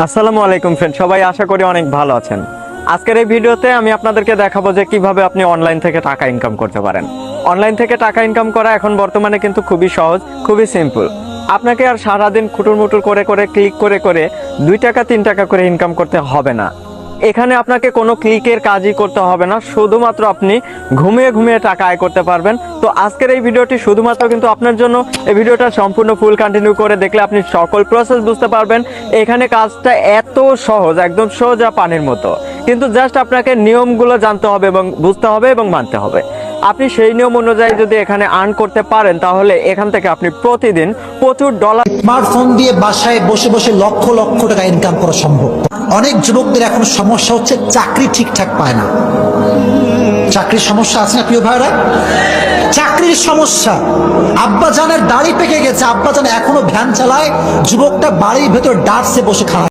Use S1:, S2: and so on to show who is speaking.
S1: আসসালামু আলাইকুম ফ্রেন্ড, সবাই আশা করি অনেক ভালো আছেন। আজকের এই ভিডিওতে আমি আপনাদেরকে দেখাবো যে কিভাবে আপনি অনলাইন থেকে টাকা ইনকাম করতে পারেন। অনলাইন থেকে টাকা ইনকাম করা এখন বর্তমানে কিন্তু খুবই সহজ, খুবই সিম্পল। আপনাকে আর সারাদিন খুটুর মুটুর করে করে ক্লিক করে করে 2 টাকা 3 টাকা করে ইনকাম করতে হবে না। এখানে আপনাকে কোনো ক্লিকের কাজই করতে হবে না, শুধুমাত্র আপনি ঘুমিয়ে ঘুমিয়ে টাকা আয় করতে পারবেন। তো আজকের এই ভিডিওটি শুধুমাত্র কিন্তু আপনার জন্য। এই ভিডিওটা সম্পূর্ণ ফুল কন্টিনিউ করে দেখলে আপনি সকল প্রসেস বুঝতে পারবেন। এখানে কাজটা এত সহজ, একদম সোজা পানির মতো, কিন্তু জাস্ট আপনাকে নিয়মগুলো জানতে হবে এবং বুঝতে হবে এবং মানতে হবে। আপনি সেই নিয়ম অনুযায়ী যদি এখানে আর্ন করতে পারেন, তাহলে এখান থেকে আপনি প্রতিদিন প্রচুর ডলার।
S2: স্মার্টফোন দিয়ে বাসায় বসে বসে লক্ষ লক্ষ টাকা ইনকাম করা সম্ভব। অনেক যুবকদের এখন সমস্যা হচ্ছে চাকরি ঠিকঠাক পায় না। চাকরির সমস্যা আছে না প্রিয় ভাইরা? চাকরির সমস্যা। আব্বা জানের দাড়ি পেকে গেছে, আব্বা জান এখনো ভ্যান চালায়, যুবকটা বাড়ির ভেতর ডার্সে বসে খায়।